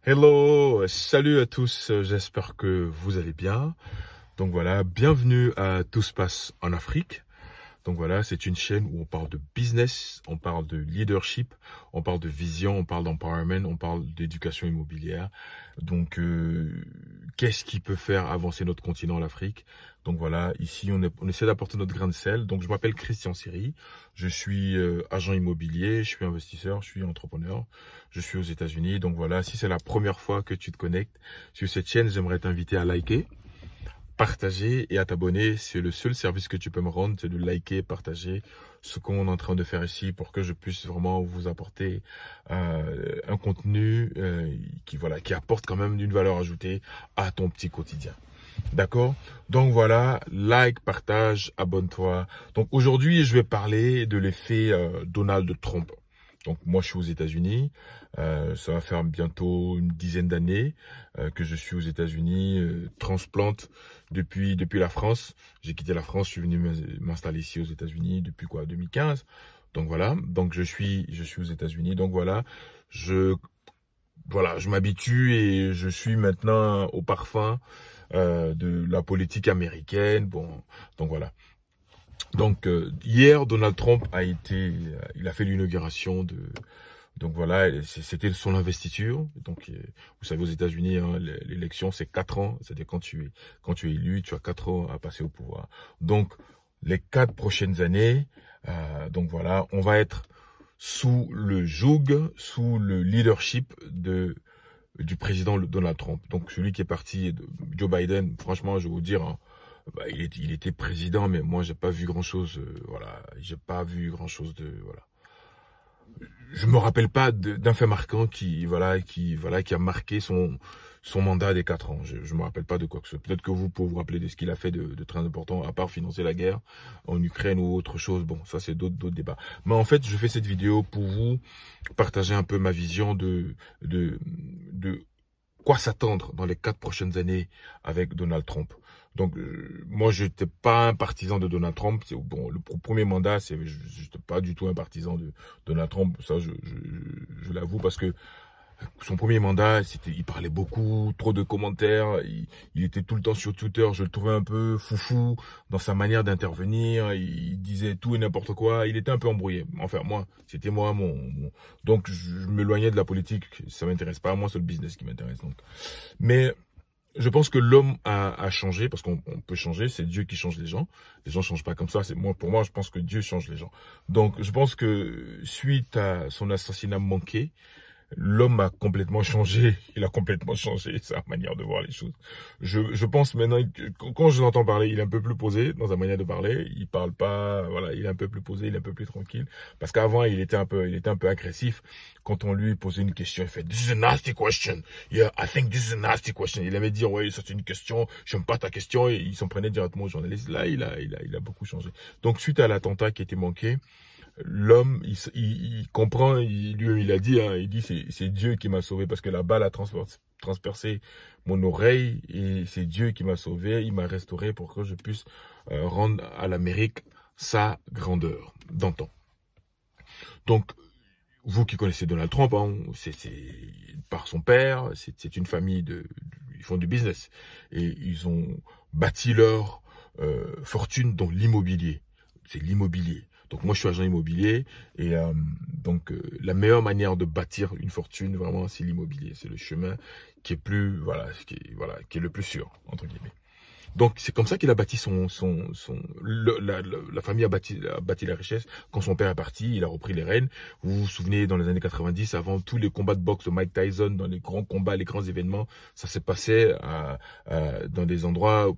Hello, salut à tous, j'espère que vous allez bien. Donc voilà, bienvenue à Tout se passe en Afrique. Donc voilà, c'est une chaîne où on parle de business, on parle de leadership, on parle de vision, on parle d'empowerment, on parle d'éducation immobilière. Donc, qu'est-ce qui peut faire avancer notre continent, l'Afrique? Donc voilà, ici on essaie d'apporter notre grain de sel. Donc je m'appelle Christian Siri, je suis agent immobilier, je suis investisseur, je suis entrepreneur, je suis aux États-Unis. Donc voilà, si c'est la première fois que tu te connectes sur cette chaîne, j'aimerais t'inviter à liker, partager et à t'abonner. C'est le seul service que tu peux me rendre, c'est de liker, partager ce qu'on est en train de faire ici pour que je puisse vraiment vous apporter un contenu qui apporte quand même une valeur ajoutée à ton petit quotidien. D'accord? Donc voilà, like, partage, abonne-toi. Donc aujourd'hui, je vais parler de l'effet Donald Trump. Donc moi, je suis aux États-Unis. Ça va faire bientôt une dizaine d'années que je suis aux États-Unis, transplante depuis la France. J'ai quitté la France, je suis venu m'installer ici aux États-Unis depuis 2015. Donc voilà, donc je suis aux États-Unis. Donc voilà, je m'habitue et je suis maintenant au parfum de la politique américaine. Bon, donc voilà. Donc hier, Donald Trump il a fait l'inauguration donc voilà, c'était son investiture. Donc vous savez, aux États-Unis, hein, l'élection c'est 4 ans, c'est-à-dire quand tu es élu, tu as 4 ans à passer au pouvoir. Donc les 4 prochaines années, donc voilà, on va être sous le joug, sous le leadership du président Donald Trump. Donc celui qui est parti, Joe Biden, franchement, je vais vous dire, hein, il était président, mais moi j'ai pas vu grand chose. Voilà, j'ai pas vu grand chose de voilà. Je me rappelle pas d'un fait marquant qui a marqué son mandat des 4 ans. Je me rappelle pas de quoi que ce soit. Peut-être que vous pouvez vous rappeler de ce qu'il a fait de très important, à part financer la guerre en Ukraine ou autre chose. Bon, ça c'est d'autres débats. Mais en fait, je fais cette vidéo pour vous partager un peu ma vision de quoi s'attendre dans les 4 prochaines années avec Donald Trump. Donc, moi, je n'étais pas un partisan de Donald Trump. Bon, le premier mandat, je n'étais pas du tout un partisan de Donald Trump. Ça, je l'avoue, parce que son premier mandat, il parlait beaucoup, trop de commentaires. Il était tout le temps sur Twitter. Je le trouvais un peu foufou dans sa manière d'intervenir. Il disait tout et n'importe quoi. Il était un peu embrouillé. Enfin, c'était moi, donc je m'éloignais de la politique. Ça m'intéresse pas. Moi, c'est le business qui m'intéresse. Donc, mais je pense que l'homme a changé, parce qu'on peut changer. C'est Dieu qui change les gens. Les gens changent pas comme ça. Pour moi, je pense que Dieu change les gens. Donc, je pense que suite à son assassinat manqué, l'homme a complètement changé. Il a complètement changé sa manière de voir les choses. Je pense maintenant, quand je l'entends parler, il est un peu plus posé dans sa manière de parler. Il parle pas, voilà, il est un peu plus posé, il est un peu plus tranquille. Parce qu'avant, il était un peu agressif. Quand on lui posait une question, il fait "This is a nasty question. Yeah, I think this is a nasty question." Il aimait dire "Ouais, ça c'est une question. J'aime pas ta question." Et il s'en prenait directement aux journalistes. Là, il a beaucoup changé. Donc, suite à l'attentat qui était manqué, l'homme, il comprend, il a dit, hein, il dit c'est Dieu qui m'a sauvé, parce que la balle a transpercé mon oreille, et c'est Dieu qui m'a sauvé, il m'a restauré pour que je puisse rendre à l'Amérique sa grandeur d'antan. Donc, vous qui connaissez Donald Trump, hein, c'est par son père, c'est une famille ils font du business, et ils ont bâti leur fortune dans l'immobilier. C'est l'immobilier. Donc moi je suis agent immobilier, et la meilleure manière de bâtir une fortune, vraiment, c'est l'immobilier. C'est le chemin qui est qui est le plus sûr, entre guillemets. Donc c'est comme ça qu'il a bâti la famille a bâti la richesse. Quand son père est parti, il a repris les rênes. Vous vous souvenez, dans les années 90, avant tous les combats de boxe de Mike Tyson, dans les grands combats, les grands événements, ça s'est passé dans des endroits,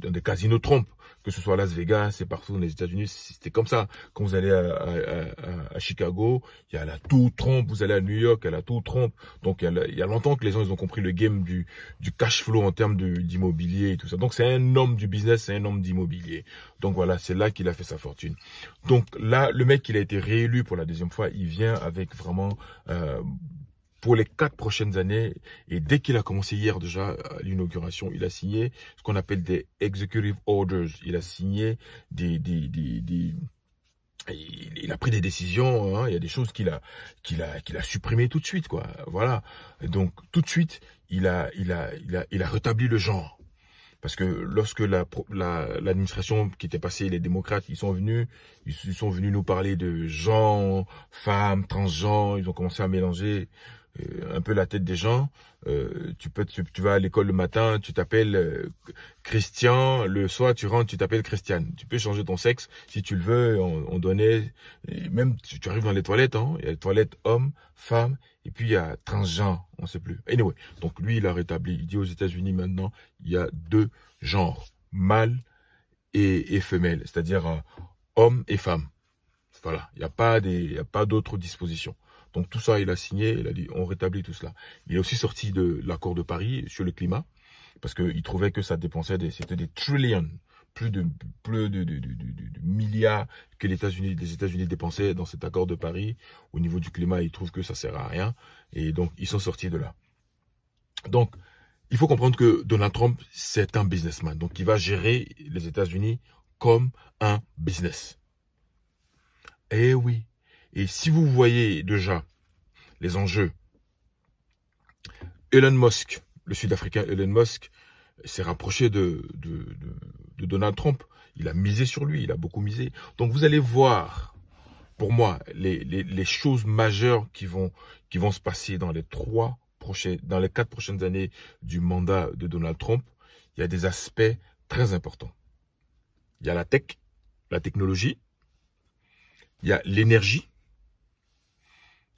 dans des casinos Trump, que ce soit à Las Vegas et partout dans les États-Unis. C'était comme ça. Quand vous allez à Chicago, il y a la tour Trump. Vous allez à New York, il y a la tour Trump. Donc il y a longtemps que les gens, ils ont compris le game du cash flow en termes d'immobilier et tout ça. Donc c'est un homme du business, c'est un homme d'immobilier. Donc voilà, c'est là qu'il a fait sa fortune. Donc là, le mec, il a été réélu pour la deuxième fois. Il vient avec vraiment pour les 4 prochaines années. Et dès qu'il a commencé hier déjà à l'inauguration, il a signé ce qu'on appelle des executive orders. Il a signé des Il a pris des décisions, hein, il y a des choses qu'il a supprimées tout de suite, quoi. Voilà. Et donc tout de suite, il a rétabli le genre. Parce que lorsque l'administration qui était passée, les démocrates, ils sont venus nous parler de gens, femmes, transgenres, ils ont commencé à mélanger un peu la tête des gens. Tu vas à l'école le matin, tu t'appelles Christian, le soir tu rentres, tu t'appelles Christiane. Tu peux changer ton sexe si tu le veux. On donnait, et même tu arrives dans les toilettes, hein, il y a les toilettes hommes, femmes, et puis il y a transgenre, on ne sait plus. Anyway, donc lui il a rétabli. Il dit aux États-Unis maintenant, il y a 2 genres, mâle et femelle, c'est-à-dire homme et femme. Voilà, il n'y a pas d'autres dispositions. Donc tout ça, il a signé, il a dit, on rétablit tout cela. Il est aussi sorti de l'accord de Paris sur le climat, parce qu'il trouvait que ça dépensait c'était des trillions, plus de milliards que les États-Unis dépensaient dans cet accord de Paris. Au niveau du climat, il trouve que ça sert à rien. Et donc, ils sont sortis de là. Donc, il faut comprendre que Donald Trump, c'est un businessman. Donc, il va gérer les États-Unis comme un business. Eh oui. Et si vous voyez déjà les enjeux, Elon Musk, le Sud-Africain Elon Musk, s'est rapproché de Donald Trump. Il a misé sur lui, il a beaucoup misé. Donc vous allez voir, pour moi, les choses majeures qui vont se passer dans les 4 prochaines années du mandat de Donald Trump. Il y a des aspects très importants. Il y a la tech, la technologie, il y a l'énergie.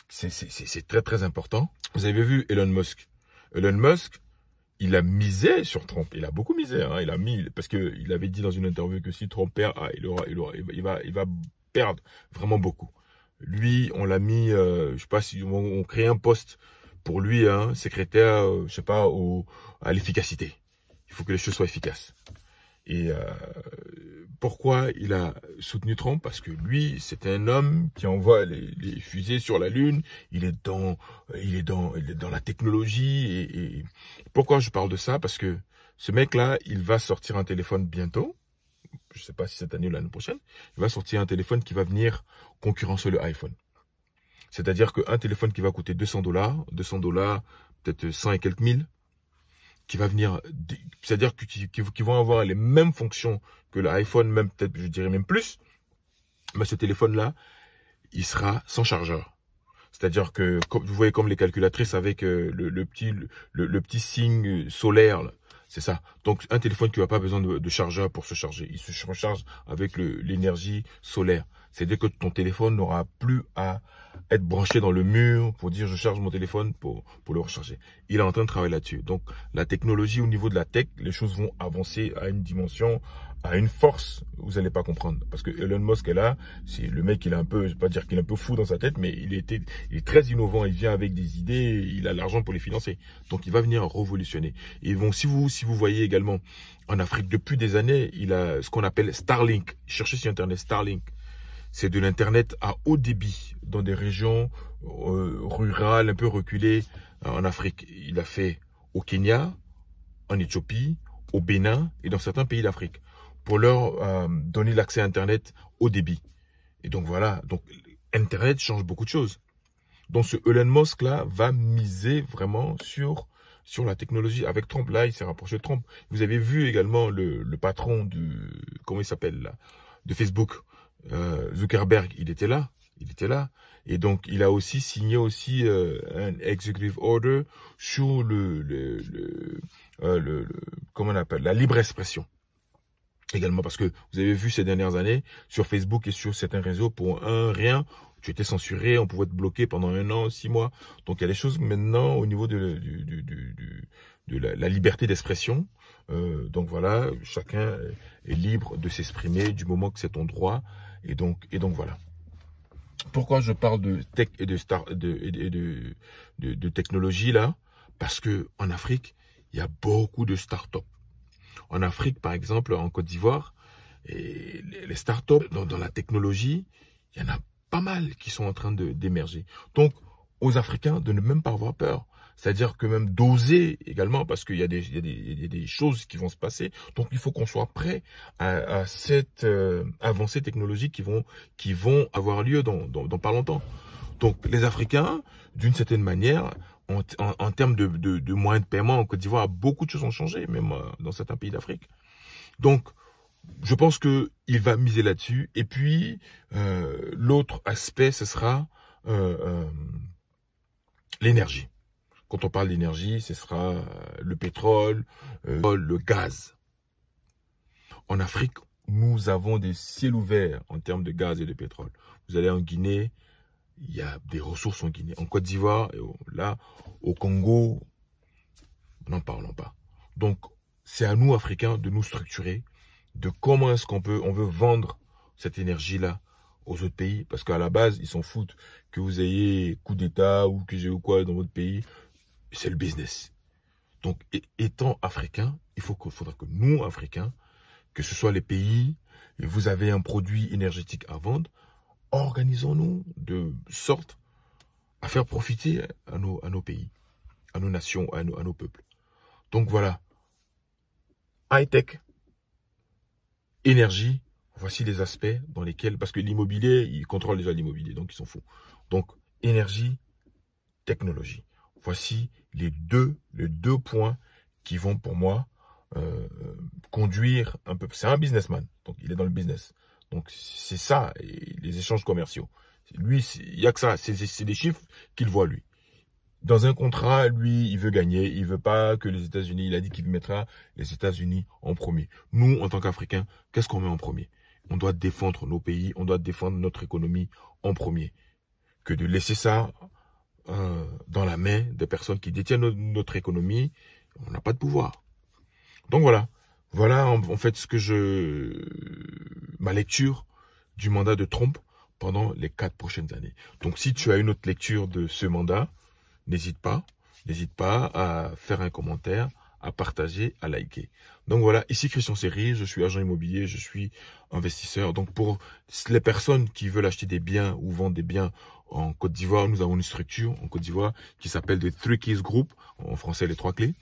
C'est très très important. Vous avez vu Elon Musk. Elon Musk, il a misé sur Trump. Il a beaucoup misé. Hein. Il a mis, parce qu'il avait dit dans une interview que si Trump perd, il va perdre vraiment beaucoup. Lui, on l'a mis, je sais pas si on crée un poste pour lui, hein, secrétaire, je sais pas, à l'efficacité. Il faut que les choses soient efficaces. Et pourquoi il a soutenu Trump? Parce que lui, c'est un homme qui envoie les fusées sur la Lune. Il est dans la technologie. Et pourquoi je parle de ça? Parce que ce mec-là, il va sortir un téléphone bientôt. Je ne sais pas si cette année ou l'année prochaine. Il va sortir un téléphone qui va venir concurrencer le iPhone. C'est-à-dire qu'un téléphone qui va coûter $200, peut-être 100 et quelques mille, qui va venir, c'est-à-dire qui vont avoir les mêmes fonctions que l'iPhone, même peut-être, je dirais même plus, mais ce téléphone-là, il sera sans chargeur. C'est-à-dire que, comme vous voyez comme les calculatrices avec le petit signe solaire, c'est ça. Donc, un téléphone qui n'a pas besoin de chargeur pour se charger. Il se recharge avec l'énergie solaire. C'est-à-dire que ton téléphone n'aura plus à être branché dans le mur pour dire je charge mon téléphone pour le recharger. Il est en train de travailler là-dessus. Donc, la technologie au niveau de la tech, les choses vont avancer à une dimension, à une force, vous n'allez pas comprendre. Parce que Elon Musk est là, c'est le mec, il est un peu, je vais pas dire qu'il est un peu fou dans sa tête, mais il est très innovant, il vient avec des idées, il a l'argent pour les financer. Donc, il va venir révolutionner. Et bon, si vous voyez également, en Afrique, depuis des années, il a ce qu'on appelle Starlink. Cherchez sur Internet Starlink. C'est de l'Internet à haut débit dans des régions rurales, un peu reculées en Afrique. Il a fait au Kenya, en Éthiopie, au Bénin et dans certains pays d'Afrique pour leur donner l'accès à Internet haut débit. Et donc voilà, donc Internet change beaucoup de choses. Donc ce Elon Musk là va miser vraiment sur la technologie. Avec Trump là, il s'est rapproché de Trump. Vous avez vu également le patron comment il s'appelle là, de Facebook. Zuckerberg, il était là, et donc il a aussi signé un executive order sur comment on appelle, la libre expression. Également parce que vous avez vu ces dernières années sur Facebook et sur certains réseaux, pour rien, tu étais censuré, on pouvait te bloquer pendant 1 an, 6 mois. Donc il y a des choses maintenant au niveau de la liberté d'expression. Donc voilà, chacun est libre de s'exprimer du moment que c'est ton droit. Et donc voilà. Pourquoi je parle de tech et de technologie là? Parce que en Afrique, il y a beaucoup de startups. En Afrique, par exemple, en Côte d'Ivoire, les startups dans la technologie, il y en a pas mal qui sont en train d'émerger. Donc, aux Africains de ne même pas avoir peur. C'est-à-dire que même d'oser également, parce qu'il y a des choses qui vont se passer. Donc, il faut qu'on soit prêt à cette avancée technologique qui vont avoir lieu dans pas longtemps. Donc, les Africains, d'une certaine manière, en termes de moyens de paiement en Côte d'Ivoire, beaucoup de choses ont changé, même dans certains pays d'Afrique. Donc, je pense que il va miser là-dessus. Et puis, l'autre aspect, ce sera l'énergie. Quand on parle d'énergie, ce sera le pétrole, le gaz. En Afrique, nous avons des ciels ouverts en termes de gaz et de pétrole. Vous allez en Guinée, il y a des ressources en Guinée. En Côte d'Ivoire, là, au Congo, n'en parlons pas. Donc, c'est à nous, Africains, de nous structurer, de comment est-ce on veut vendre cette énergie-là aux autres pays. Parce qu'à la base, ils s'en foutent que vous ayez coup d'État ou que j'ai ou quoi dans votre pays. C'est le business. Donc, étant Africain, faudra que nous, Africains, que ce soit les pays, et vous avez un produit énergétique à vendre, organisons-nous de sorte à faire profiter à nos pays, à nos nations, à nos peuples. Donc voilà, high-tech, énergie, voici les aspects dans lesquels, parce que l'immobilier, ils contrôlent déjà l'immobilier, donc ils s'en foutent. Donc, énergie, technologie. Voici les deux points qui vont pour moi conduire un peu. C'est un businessman, donc il est dans le business. Donc c'est ça, les échanges commerciaux. Lui, il n'y a que ça, c'est des chiffres qu'il voit lui. Dans un contrat, lui, il veut gagner, il veut pas que les États-Unis, il a dit qu'il mettra les États-Unis en premier. Nous, en tant qu'Africains, qu'est-ce qu'on met en premier? On doit défendre nos pays, on doit défendre notre économie en premier. Que de laisser ça dans la main des personnes qui détiennent notre économie, on n'a pas de pouvoir. Donc voilà, en fait ma lecture du mandat de Trump pendant les 4 prochaines années. Donc si tu as une autre lecture de ce mandat, n'hésite pas à faire un commentaire, à partager, à liker. Donc voilà, ici Christian Seri, je suis agent immobilier, je suis investisseur. Donc pour les personnes qui veulent acheter des biens ou vendre des biens en Côte d'Ivoire, nous avons une structure en Côte d'Ivoire qui s'appelle The Three Keys Group, en français les 3 clés.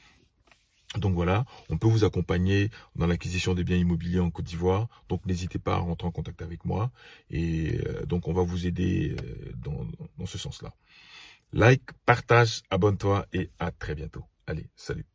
Donc voilà, on peut vous accompagner dans l'acquisition des biens immobiliers en Côte d'Ivoire. Donc n'hésitez pas à rentrer en contact avec moi. Et donc on va vous aider dans ce sens-là. Like, partage, abonne-toi et à très bientôt. Allez, salut.